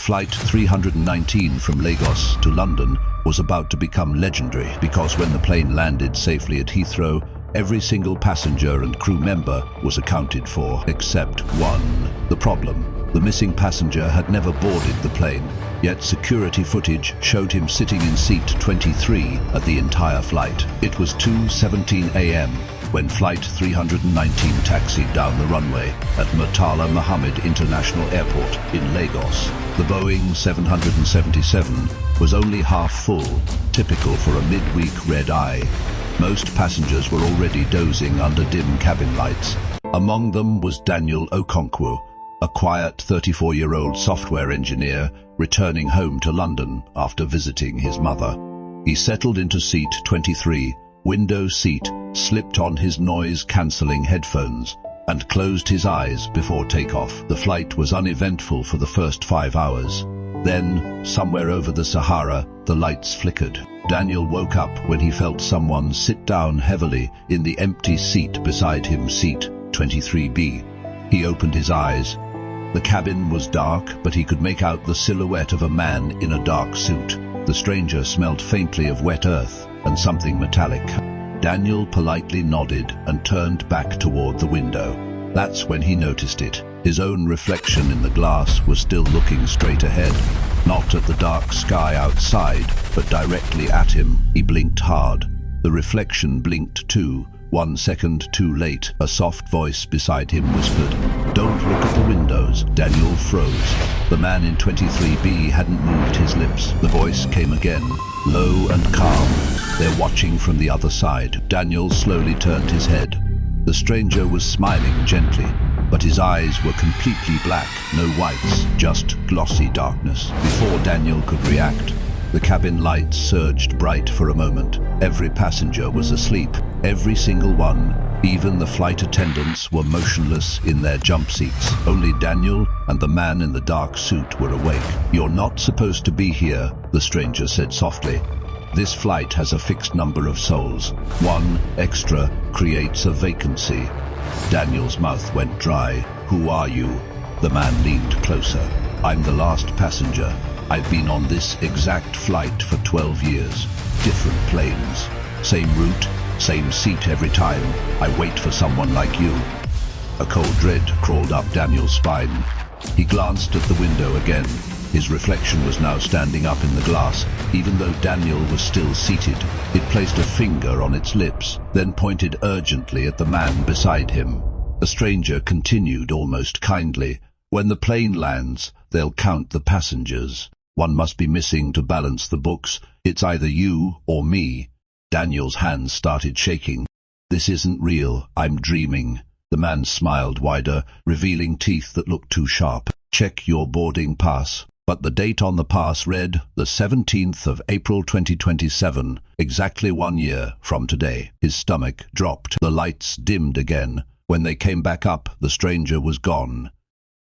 Flight 319 from Lagos to London was about to become legendary because when the plane landed safely at Heathrow, every single passenger and crew member was accounted for, except one. The problem: the missing passenger had never boarded the plane, yet security footage showed him sitting in seat 23 at the entire flight. It was 2:17 a.m. when Flight 319 taxied down the runway at Murtala Mohammed International Airport in Lagos. The Boeing 777 was only half full, typical for a midweek red-eye. Most passengers were already dozing under dim cabin lights. Among them was Daniel Okonkwo, a quiet 34-year-old software engineer returning home to London after visiting his mother. He settled into seat 23, window seat, slipped on his noise-cancelling headphones, and closed his eyes before takeoff. The flight was uneventful for the first 5 hours. Then, somewhere over the Sahara, the lights flickered. Daniel woke up when he felt someone sit down heavily in the empty seat beside him, seat 23B. He opened his eyes. The cabin was dark, but he could make out the silhouette of a man in a dark suit. The stranger smelled faintly of wet earth and something metallic. Daniel politely nodded and turned back toward the window. That's when he noticed it. His own reflection in the glass was still looking straight ahead, not at the dark sky outside, but directly at him. He blinked hard. The reflection blinked too. 1 second too late, a soft voice beside him whispered, "Don't look at the windows." Daniel froze. The man in 23B hadn't moved his lips. The voice came again, low and calm. "They're watching from the other side." Daniel slowly turned his head. The stranger was smiling gently, but his eyes were completely black, no whites, just glossy darkness. Before Daniel could react, the cabin lights surged bright for a moment. Every passenger was asleep, every single one. Even the flight attendants were motionless in their jump seats. Only Daniel and the man in the dark suit were awake. "You're not supposed to be here," the stranger said softly. "This flight has a fixed number of souls. One extra creates a vacancy." Daniel's mouth went dry. "Who are you?" The man leaned closer. "I'm the last passenger. I've been on this exact flight for 12 years. Different planes. Same route, same seat every time. I wait for someone like you." A cold dread crawled up Daniel's spine. He glanced at the window again. His reflection was now standing up in the glass, even though Daniel was still seated. It placed a finger on its lips, then pointed urgently at the man beside him. The stranger continued almost kindly, "When the plane lands, they'll count the passengers. One must be missing to balance the books. It's either you or me." Daniel's hands started shaking. "This isn't real. I'm dreaming." The man smiled wider, revealing teeth that looked too sharp. "Check your boarding pass." But the date on the pass read the 17th of April 2027, exactly 1 year from today. His stomach dropped. The lights dimmed again. When they came back up, the stranger was gone.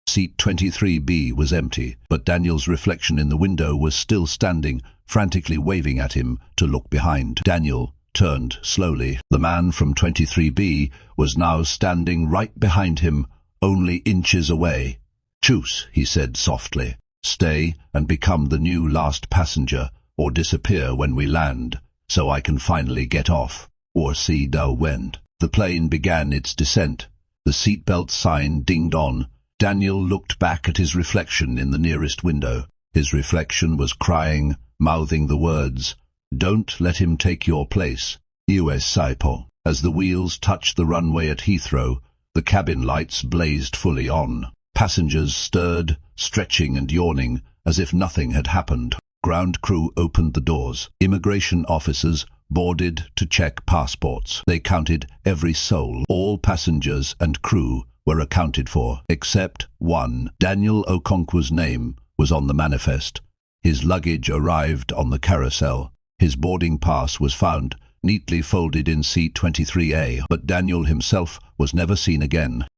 Seat 23B was empty, but Daniel's reflection in the window was still standing, frantically waving at him to look behind. Daniel turned slowly. The man from 23B was now standing right behind him, only inches away. "Choose," he said softly. "Stay and become the new last passenger, or disappear when we land, so I can finally get off, or see thou wend." The plane began its descent. The seatbelt sign dinged on. Daniel looked back at his reflection in the nearest window. His reflection was crying, mouthing the words, "Don't let him take your place. US Saipo." As the wheels touched the runway at Heathrow, the cabin lights blazed fully on. Passengers stirred, stretching and yawning, as if nothing had happened. Ground crew opened the doors. Immigration officers boarded to check passports. They counted every soul. All passengers and crew were accounted for, except one. Daniel Okonkwo's name was on the manifest. His luggage arrived on the carousel. His boarding pass was found, neatly folded in seat 23A, but Daniel himself was never seen again.